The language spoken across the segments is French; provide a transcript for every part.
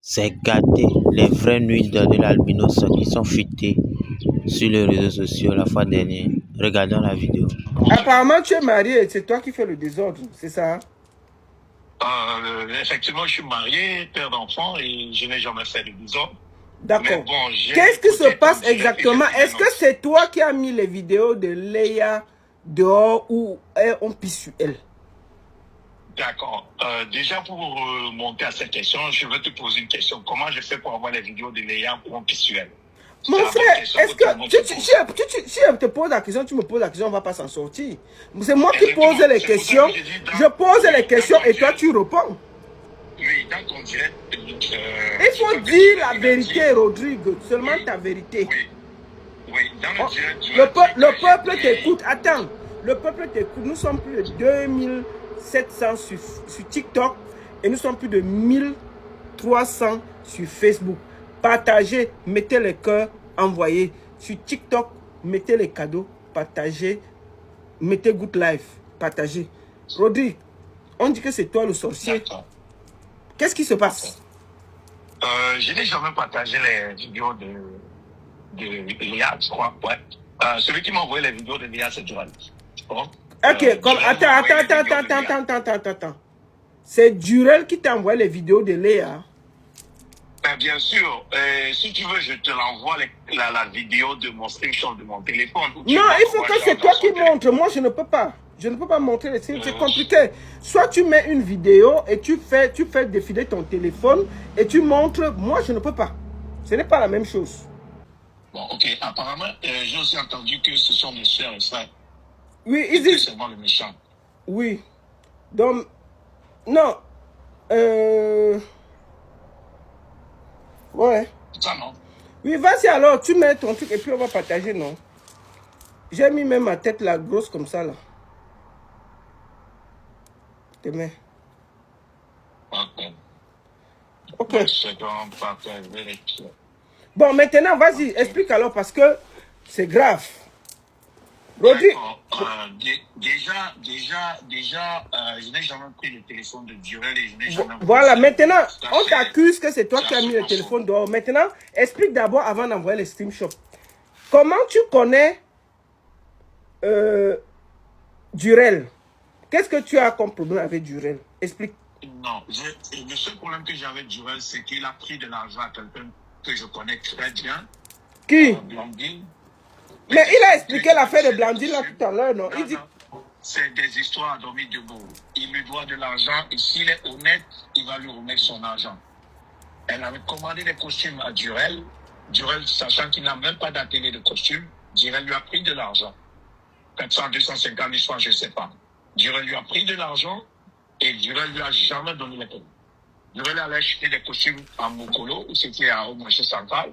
C'est gâté. Les vraies nuits de l'albinos qui sont fuitées sur les réseaux sociaux la fois dernière. Regardons la vidéo. Apparemment, tu es marié et c'est toi qui fais le désordre, c'est ça? Effectivement, je suis marié, père d'enfant et je n'ai jamais fait de désordre. D'accord. Bon, qu'est-ce qui se passe exactement? Est-ce que c'est toi qui as mis les vidéos de Léa dehors ou on pisse sur elle? D'accord. Déjà, pour remonter à cette question, je veux te poser une question. Comment je fais pour avoir les vidéos de Léa pour on pisse sur elle? Mon frère, est-ce que si je te pose la question, tu me poses la question, on ne va pas s'en sortir. C'est moi qui pose les questions. Je pose les questions et toi tu réponds. Oui, dans ton direct. Il faut dire la vérité, Rodrigue. Seulement ta vérité. Oui, dans le direct. Le peuple t'écoute. Attends. Le peuple t'écoute. Nous sommes plus de 2700 sur TikTok et nous sommes plus de 1300 sur Facebook. Partagez, mettez les cœurs, envoyez. Sur TikTok, mettez les cadeaux, partagez. Mettez Good Life, partagez. Rodrigue, on dit que c'est toi le sorcier. Qu'est-ce qui se passe? Je n'ai jamais partagé les vidéos de Léa, je crois. Ouais. Celui qui m'a envoyé les vidéos de Léa, c'est Durel. Bon. Ok, comme, attends. C'est Durel qui t'a envoyé les vidéos de Léa. Bien sûr, si tu veux, je te l'envoie la vidéo de mon screenshot de mon téléphone. Non, il faut que c'est toi qui montres. Moi, je ne peux pas. Je ne peux pas montrer les signes, c'est compliqué. Soit tu mets une vidéo et tu fais défiler ton téléphone et tu montres. Moi, je ne peux pas. Ce n'est pas la même chose. Bon, ok. Apparemment, j'ai aussi entendu que ce sont mes soeurs et frères. Oui, ils disent. C'est moi le méchant. Oui. Donc, non. Ouais. Ça, non? Oui, vas-y alors, tu mets ton truc et puis on va partager, non? J'ai mis même ma tête là, grosse comme ça, là. Te mets. Ok. Bon, maintenant, vas-y, explique alors parce que c'est grave. Rodrigue. Déjà, je n'ai jamais pris le téléphone de Durel et je n'ai jamais... Voilà, maintenant, on t'accuse que c'est toi qui as mis le téléphone dehors. Maintenant, explique d'abord avant d'envoyer les screenshots. Comment tu connais Durel? Qu'est-ce que tu as comme problème avec Durel? Explique. Non, le seul problème que j'ai avec Durel, c'est qu'il a pris de l'argent à quelqu'un que je connais très bien. Qui? Blandine. Mais il a expliqué l'affaire de Blandine là tout à l'heure, non? Il dit... C'est des histoires à dormir debout. Il lui doit de l'argent et s'il est honnête, il va lui remettre son argent. Elle avait commandé des costumes à Durel. Durel, sachant qu'il n'a même pas d'atelier de costumes, Durel lui a pris de l'argent. 400, 250 l'histoire, je ne sais pas. Durel lui a pris de l'argent et Durel lui a jamais donné les paiements. Durel allait acheter des costumes à Mokolo, où c'était au marché central.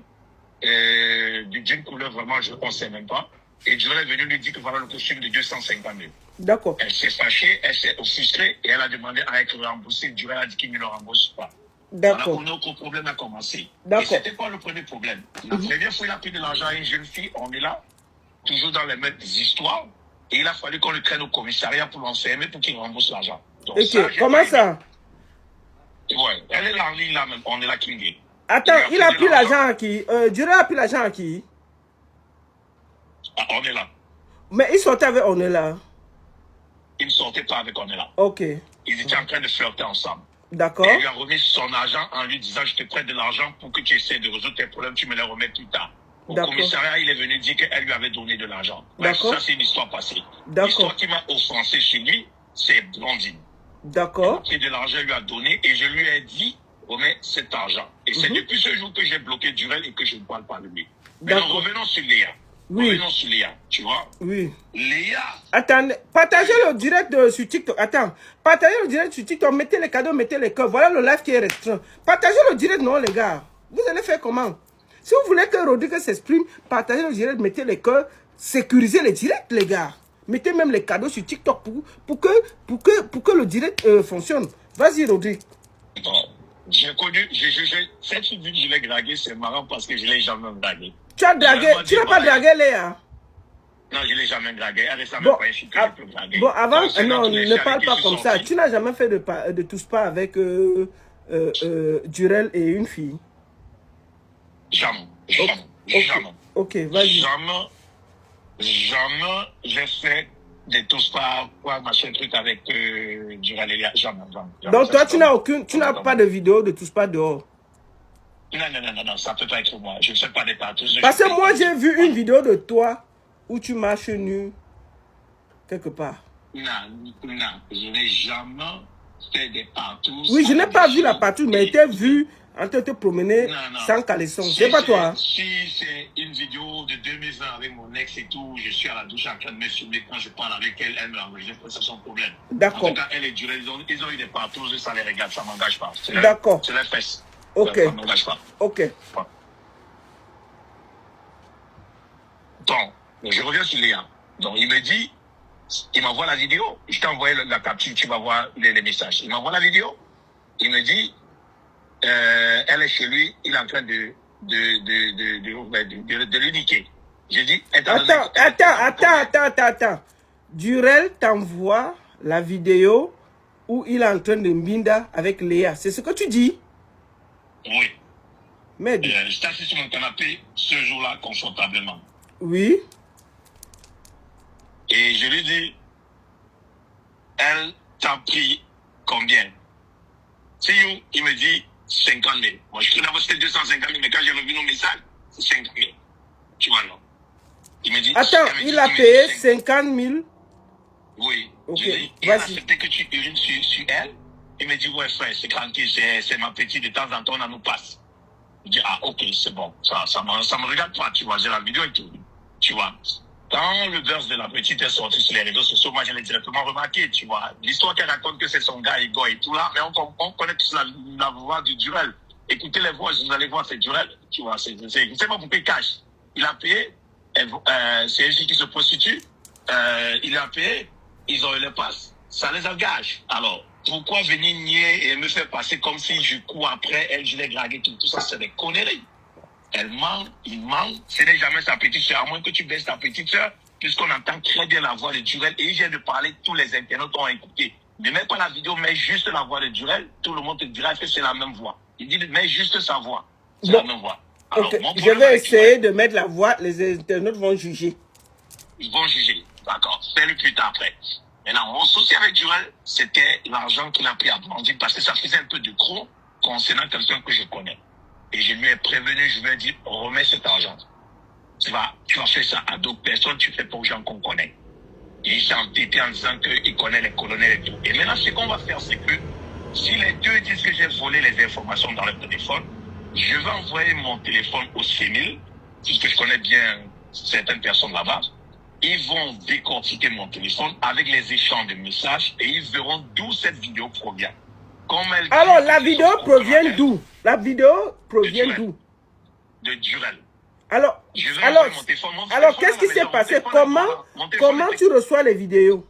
D'une couleur vraiment, je ne pensais même pas. Et Durel est venu lui dire que voilà le costume de 250 000. D'accord. Elle s'est fâchée, elle s'est offusquée et elle a demandé à être remboursée. Durel a dit qu'il ne le rembourse pas. D'accord. Voilà où notre problème a commencé. D'accord. Et c'était pas le premier problème. La première fois, il a pris de l'argent à une jeune fille, on est là, toujours dans les mêmes histoires. Et il a fallu qu'on le traîne au commissariat pour l'enfermer pour qu'il rembourse l'argent. Ok, comment ça? Ouais, elle est là en ligne là même, on est là King. Attends, il a pris l'argent à qui? Durel a pris l'argent à qui? On est là. Mais il sortait avec on est là. Il ne sortait pas avec on est là. Ok. Ils étaient en train de flirter ensemble. D'accord. Elle lui a remis son argent en lui disant je te prête de l'argent pour que tu essaies de résoudre tes problèmes, tu me les remets plus tard. Au commissariat, il est venu dire qu'elle lui avait donné de l'argent. D'accord. Ça, c'est une histoire passée. D'accord. L'histoire qui m'a offensé chez lui, c'est Blandine. D'accord. Il a pris de l'argent, lui a donné et je lui ai dit remets cet argent. Et c'est depuis ce jour que j'ai bloqué Durel et que je ne parle pas de lui. Maintenant, revenons sur Léa. Oui. Revenons sur Léa, tu vois. Oui. Léa. Attendez, partagez le direct sur TikTok. Attends, partagez le direct sur TikTok, mettez les cadeaux, mettez les cœurs. Voilà le live qui est restreint. Partagez le direct, non les gars. Vous allez faire comment? Si vous voulez que Rodrigue s'exprime, partagez le direct, mettez les cœurs, sécurisez les directs les gars. Mettez même les cadeaux sur TikTok pour que le direct fonctionne. Vas-y Rodrigue. J'ai connu, cette fille que je l'ai draguée, c'est marrant parce que je ne l'ai jamais draguée. Tu as dragué, tu n'as pas dragué Léa? Non, je ne l'ai jamais dragué. Elle est jamais pas une fille que je peux draguer. Bon, avant, non, ne parle pas comme ça. Tu n'as jamais fait de tous pas avec Durel et une fille? Jamais. Ok, Jamais. ok, Jamais. ok, vas-y. Jamais j'ai fait des tous pas quoi machin truc avec Durel et Léa. Jamais. Donc toi, tu n'as tu n'as pas de vidéo de tous pas dehors. Non, ça peut pas être moi. Je ne fais pas des partout. Parce que moi, j'ai vu une vidéo de toi où tu marches nu quelque part. Non, je n'ai jamais fait des partout. Oui, je n'ai pas vu la partout, mais tu as vu en train de te promener sans caleçon. C'est pas toi. Hein? Si c'est une vidéo de 2020 avec mon ex et tout, je suis à la douche en train de me filmer quand je parle avec elle, elle me l'enregistre, c'est son problème. D'accord. En tout cas, elle est durée, ils ont eu des partout, ça les regarde, ça ne m'engage pas. D'accord. C'est les fesses. Ok. Ça ne m'engage pas. Ok. Donc, je reviens sur Léa. Donc, il me dit, il m'envoie la vidéo. Je t'ai envoyé la capture, tu vas voir les messages. Il m'envoie la vidéo. Il me dit, elle est chez lui, il est en train de lui niquer. J'ai dit, attends. Durel t'envoie la vidéo où il est en train de mbinda avec Léa. C'est ce que tu dis? Oui. Mais j'étais assis sur mon canapé ce jour-là, confortablement. Oui. Et je lui dis, elle t'a pris combien? C'est où? Il me dit 50 000. Moi, je connais c'était 250 000, mais quand j'ai revu nos messages, c'est 50 000. Tu vois, non? Il me dit. Attends, il a payé 50 000? Oui. Ok, il a accepté que tu urines sur elle. Il me dit, ouais, frère, c'est tranquille, c'est ma petite, de temps en temps, on nous passe. Je dis, ah, ok, c'est bon. Ça me regarde pas, tu vois, j'ai la vidéo et tout. Tu vois. Quand le verse de la petite est sorti sur les réseaux sociaux, moi, je l'ai directement remarqué, tu vois. L'histoire qu'elle raconte que c'est son gars, Igor et tout là, mais on connaît tous la voix du Durel. Écoutez les voix, vous allez voir, c'est Durel, tu vois. C'est pas pour payer cash. Il a payé, c'est elle qui se prostitue, il a payé, ils ont eu les passes. Ça les engage. Alors, pourquoi venir nier et me faire passer comme si je cours après elle, je l'ai dragué, tout ça, c'est des conneries. Elle ment, il ment, ce n'est jamais sa petite soeur, à moins que tu baisses ta petite soeur, puisqu'on entend très bien la voix de Durel, et il vient de parler, tous les internautes ont écouté. Ne mets pas la vidéo, mets juste la voix de Durel, tout le monde te dira que c'est la même voix. Il dit, mets juste sa voix, c'est la même voix. Alors, okay. Je vais essayer de mettre la voix, les internautes vont juger. Ils vont juger, d'accord, fais-le plus tard après. Maintenant, mon souci avec Durel, c'était l'argent qu'il a pris à Blandine, parce que ça faisait un peu de gros concernant quelqu'un que je connais. Et je lui ai prévenu, je lui ai dit, remets cet argent. Tu vas faire ça à d'autres personnes, tu fais pas aux gens qu'on connaît. Et il s'est entêté en disant qu'il connaît les colonels et tout. Et maintenant, ce qu'on va faire, c'est que si les deux disent que j'ai volé les informations dans le téléphone, je vais envoyer mon téléphone au CEMIL, puisque je connais bien certaines personnes là-bas. Ils vont décortiquer mon téléphone avec les échanges de messages et ils verront d'où cette vidéo provient. Alors, la vidéo provient d'où? La vidéo provient d'où? De Durel. Alors qu'est-ce qui s'est passé? Comment tu reçois les vidéos?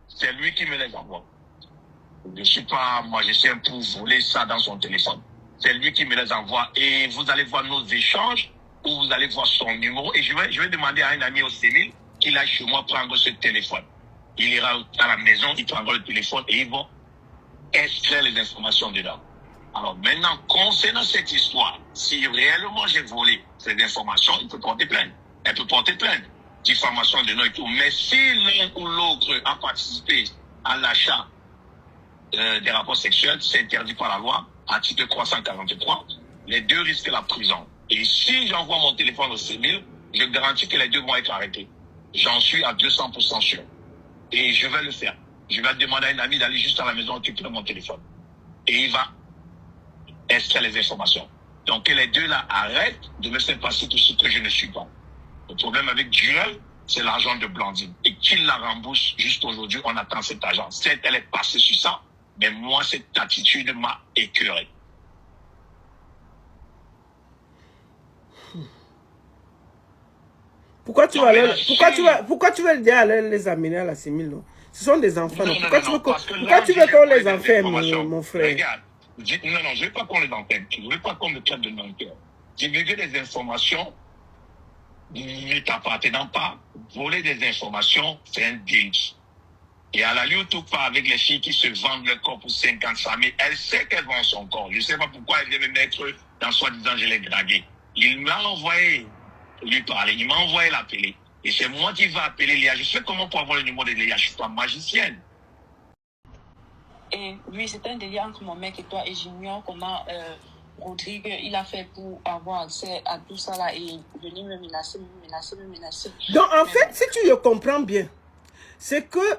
C'est lui qui me les envoie. Je suis pas, moi, je suis un pour voler ça dans son téléphone. C'est lui qui me les envoie. Et vous allez voir nos échanges, ou vous allez voir son numéro. Et je vais demander à un ami au CEMIL qu'il aille chez moi prendre ce téléphone. Il ira à la maison, il prendra le téléphone et ils vont extraire les informations dedans. Alors maintenant, concernant cette histoire, si réellement j'ai volé ces informations, il peut porter plainte. Elle peut porter plainte. Diffamation de nom et tout. Mais si l'un ou l'autre a participé à l'achat des rapports sexuels, c'est interdit par la loi, article 343, les deux risquent la prison. Et si j'envoie mon téléphone au CEMIL, je garantis que les deux vont être arrêtés. J'en suis à 200% sûr. Et je vais le faire. Je vais demander à un ami d'aller juste à la maison récupérer mon téléphone. Et il va extraire les informations. Donc que les deux là arrêtent de me faire passer tout ce que je ne suis pas. Le problème avec Durel, c'est l'argent de Blandine. Et qu'il la rembourse juste aujourd'hui, on attend cet argent. Certes, elle est passée sur ça, mais moi, cette attitude m'a écœuré. Pourquoi tu veux dire les amener à la CEMIL, non? Ce sont des enfants. Pourquoi tu veux qu'on les enferme, mon frère? Regarde, je ne veux pas qu'on les enferme. Je ne veux pas qu'on me traite de menteur. Je veux des informations ne t'appartenant pas. Voler des informations, c'est un délit. Et elle a lui tout pas avec les filles qui se vendent le corps pour 50 000. Elle sait qu'elle vend son corps. Je ne sais pas pourquoi elle vient me mettre dans soi-disant je l'ai dragué. Il m'a envoyé lui parler. Il m'a envoyé l'appeler. Et c'est moi qui vais appeler Léa. Je sais comment pour avoir le numéro de Léa. Je ne suis pas magicienne. Et oui, c'est un délire entre mon mec et toi. Et j'ignore comment Rodrigue, il a fait pour avoir accès à tout ça là et venir me menacer, me menacer. Donc, en fait, si tu le comprends bien, c'est que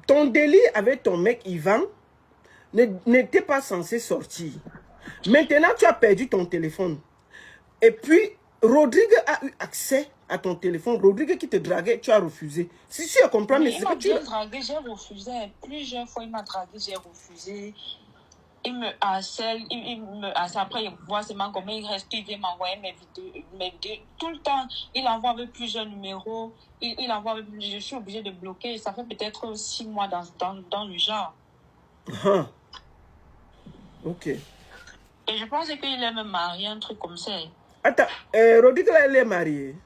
ton délire avec ton mec Ivan n'était pas censé sortir. Maintenant, tu as perdu ton téléphone. Et puis, Rodrigue a eu accès à ton téléphone. Rodrigue qui te draguait, tu as refusé. Si tu comprends, mais il m'a bien dragué, j'ai refusé. Plusieurs fois, il m'a dragué, j'ai refusé. Il me harcèle, il me harcèle. Après, il voit seulement comment il reste, il vient m'envoyer mes vidéos. Tout le temps, il envoie avec plusieurs numéros. Il envoie avec, je suis obligée de bloquer. Ça fait peut-être 6 mois dans le genre. Ok. Et je pense qu'il est même marié, un truc comme ça. Attends, Rodrigue, là, il est marié.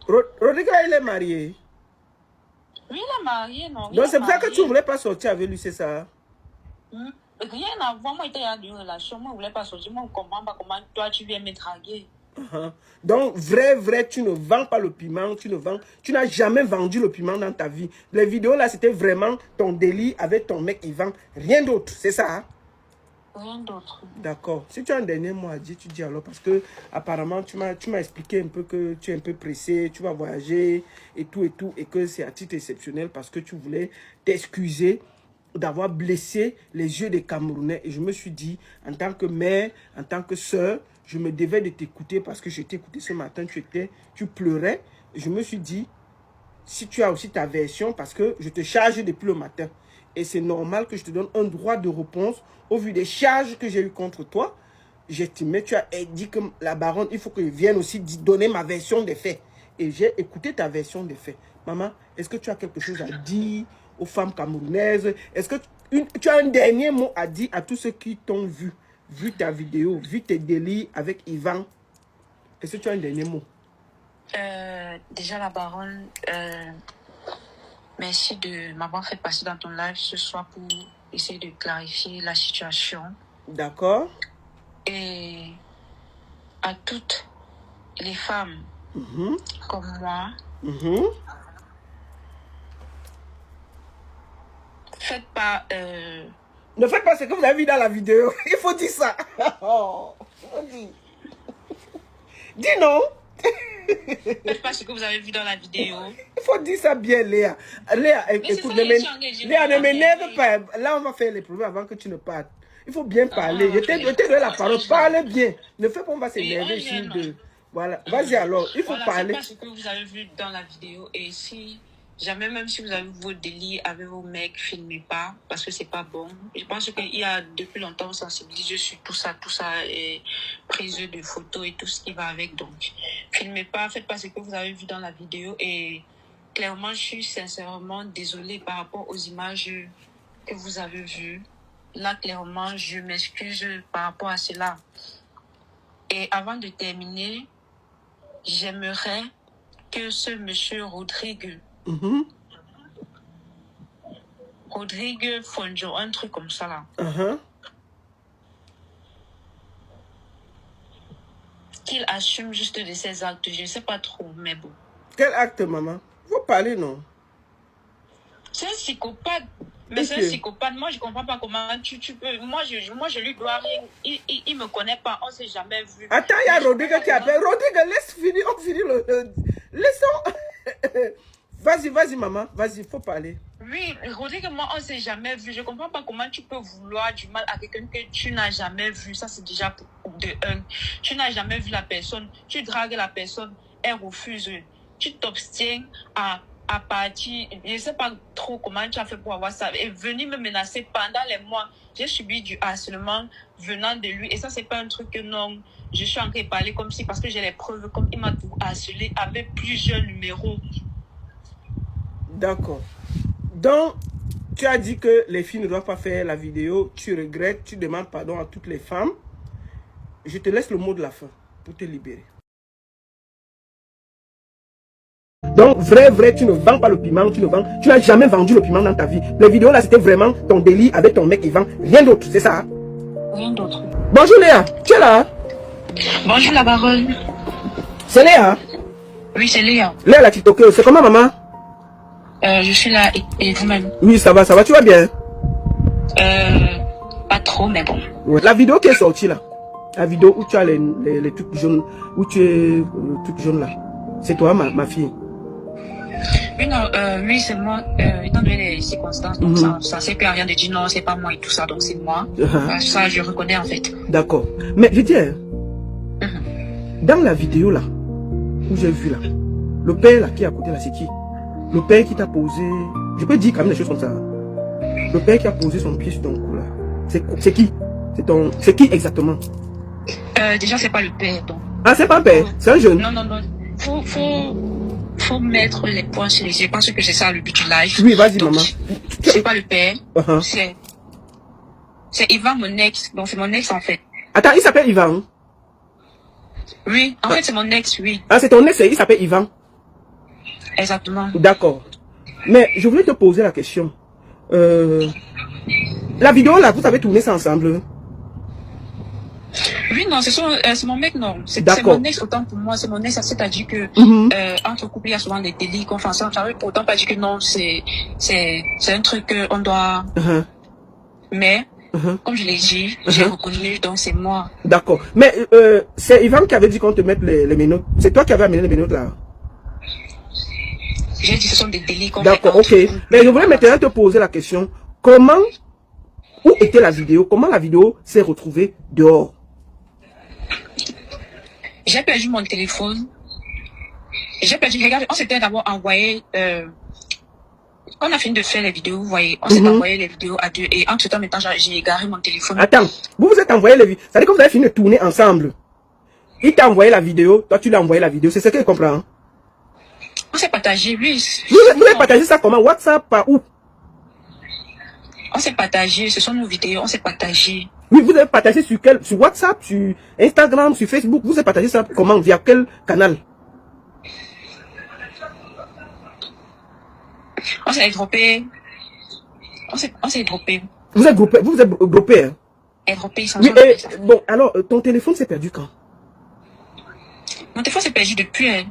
Rodrigue, là, il est marié. Oui, il est marié, non? Donc, c'est pour ça que tu ne voulais pas sortir avec lui, c'est ça? Rien à voir, moi, il était dans une relation. Moi, je ne voulais pas sortir. Moi, je ne comprends pas comment toi, tu viens me draguer. Donc, vrai, tu ne vends pas le piment, tu n'as jamais vendu le piment dans ta vie. Les vidéos là, c'était vraiment ton délire avec ton mec Ivan, rien d'autre, c'est ça? Rien d'autre. D'accord. Si tu as un dernier mot à dire, tu dis alors, parce que apparemment, tu m'as expliqué un peu que tu es un peu pressé, tu vas voyager et tout, et que c'est à titre exceptionnel parce que tu voulais t'excuser d'avoir blessé les yeux des Camerounais. Et je me suis dit, en tant que mère, en tant que soeur, je me devais de t'écouter parce que je t'ai écouté ce matin, tu pleurais. Et je me suis dit, si tu as aussi ta version, parce que je te charge depuis le matin. Et c'est normal que je te donne un droit de réponse au vu des charges que j'ai eues contre toi. J'estimais, tu as dit que la baronne, il faut que je vienne aussi donner ma version des faits. Et j'ai écouté ta version des faits. Maman, est-ce que tu as quelque chose à dire aux femmes camerounaises? Est-ce que tu as un dernier mot à dire à tous ceux qui t'ont vu ta vidéo, vu tes délits avec Ivan? Est-ce que tu as un dernier mot? Déjà, la baronne, merci de m'avoir fait passer dans ton live ce soir pour essayer de clarifier la situation. D'accord. Et à toutes les femmes comme moi, faites pas... Ne faites pas ce que vous avez vu dans la vidéo. Il faut dire ça. Dis non. Faites pas ce que vous avez vu dans la vidéo. Il faut dire ça bien, Léa. Léa, écoute, Léa, ne m'énerve pas. Là, on va faire les problèmes avant que tu ne partes. Il faut bien parler. Je t'ai donné la parole. Parle bien. Ne fais pas, on va s'énerver ici. Voilà. Vas-y alors. Il faut parler. Faites pas ce que vous avez vu dans la vidéo. Et si jamais, même si vous avez vos délits avec vos mecs, filmez pas. Parce que c'est pas bon. Je pense qu'il y a depuis longtemps sensibilisé sur tout ça et prise de photos et tout ce qui va avec. Donc, filmez pas. Faites pas ce que vous avez vu dans la vidéo. Et clairement, je suis sincèrement désolée par rapport aux images que vous avez vues. Là, clairement, je m'excuse par rapport à cela. Et avant de terminer, j'aimerais que ce monsieur Rodrigue, Rodrigue Fonjo, un truc comme ça là, qu'il assume juste de ses actes. Je ne sais pas trop, mais bon. Quel acte, maman? Faut parler, non? C'est un psychopathe. Mais c'est un psychopathe. Moi, je ne comprends pas comment tu peux... Moi, je lui dois rien. Il ne me connaît pas. On ne s'est jamais vu. Attends, il y a Rodrigue qui appelle. Rodrigue, laisse finir. On finit le... Laissons... Vas-y, maman. Vas-y, il faut parler. Oui, Rodrigue, moi, on ne s'est jamais vu. Je ne comprends pas comment tu peux vouloir du mal à quelqu'un que tu n'as jamais vu. Ça, c'est déjà de un. Tu n'as jamais vu la personne. Tu dragues la personne. Elle refuse. Tu t'obstiens à partir, je ne sais pas trop comment tu as fait pour avoir ça, et venir me menacer pendant les mois. J'ai subi du harcèlement venant de lui, et ça, c'est pas un truc que non, je suis en train de parler comme si, parce que j'ai les preuves, comme il m'a tout harcelé avec plusieurs numéros. D'accord. Donc, tu as dit que les filles ne doivent pas faire la vidéo, tu regrettes, tu demandes pardon à toutes les femmes. Je te laisse le mot de la fin pour te libérer. Donc, vrai, tu ne vends pas le piment, tu n'as jamais vendu le piment dans ta vie. Les vidéos là, c'était vraiment ton délit avec ton mec Yvan. Rien d'autre, c'est ça? Rien d'autre. Bonjour Léa, tu es là? Bonjour la baronne. C'est Léa? Oui, c'est Léa. Léa la TikTokeuse, c'est comment maman? Je suis là et vous-même? Oui, ça va, tu vas bien? Pas trop, mais bon. Ouais. La vidéo qui est sortie là, la vidéo où tu as les trucs jaunes, où tu es le truc jaune là, c'est toi ma fille? Oui, non, oui, c'est moi, étant donné les circonstances, donc ça sert plus à rien de dire non, c'est pas moi et tout ça, donc c'est moi. Ça, je reconnais en fait. D'accord. Mais je dis, dans la vidéo là, où j'ai vu là, le père là qui est à côté là, c'est qui? Le père qui t'a posé, je peux dire quand même des choses comme ça. Le père qui a posé son pied sur ton cou là, c'est qui? C'est qui exactement? Déjà, c'est pas le père, donc. Ah, c'est pas un père, c'est un jeune. Non. Faut mettre les points sur les i. Je pense que c'est ça le but du live. Oui, vas-y, donc, maman. C'est pas le père. C'est Yvan, mon ex. Donc, c'est mon ex, en fait. Attends, il s'appelle Yvan? Oui, en fait, c'est mon ex, oui. Ah, c'est ton ex, il s'appelle Yvan? Exactement. D'accord. Mais je voulais te poser la question. La vidéo là, vous avez tourné ça ensemble? Oui, non, c'est mon mec, non. C'est mon ex, autant pour moi, c'est mon ex, c'est-à-dire que entre couples, il y a souvent des délits qu'on fait ensemble. Ça veut pourtant pas dire que non, c'est un truc qu'on doit... Mais, comme je l'ai dit, j'ai reconnu, donc c'est moi. D'accord. Mais c'est Yvan qui avait dit qu'on te mette les menottes. C'est toi qui avais amené les menottes là? J'ai dit ce sont des délits qu'on fait. D'accord, ok. Mais je voulais maintenant te poser la question. Comment, où était la vidéo? Comment la vidéo s'est retrouvée dehors? J'ai perdu mon téléphone. Regarde, on s'était d'abord envoyé, on a fini de faire les vidéos, vous voyez, on s'est envoyé les vidéos à deux, et en ce temps, maintenant, j'ai égaré mon téléphone. Attends, vous êtes envoyé les vidéos, ça veut dire que vous avez fini de tourner ensemble. Il t'a envoyé la vidéo, toi tu l'as envoyé la vidéo, c'est ce que je comprends. On s'est partagé, oui. Vous avez partagé ça comment? WhatsApp, par où? On s'est partagé, ce sont nos vidéos, on s'est partagé. Oui, vous avez partagé sur WhatsApp, sur Instagram, sur Facebook, vous avez partagé ça comment? Via quel canal? On s'est droppé. On s'est droppé. Vous êtes groupé, hein? Droppé, sans bon, alors, ton téléphone s'est perdu quand? Mon téléphone s'est perdu depuis, hein.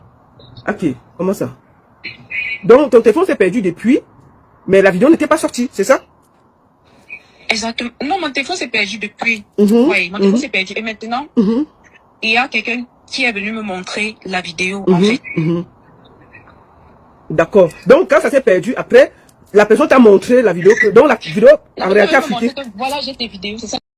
Ok, comment ça? Donc, ton téléphone s'est perdu depuis, mais la vidéo n'était pas sortie, c'est ça? Exactement. Non, mon téléphone s'est perdu depuis. Oui, mon téléphone s'est perdu. Et maintenant, il y a quelqu'un qui est venu me montrer la vidéo, en fait. D'accord. Donc, quand ça s'est perdu, après, la personne t'a montré la vidéo, donc la vidéo, en réalité, a fuité. Voilà, j'ai tes vidéos, c'est ça.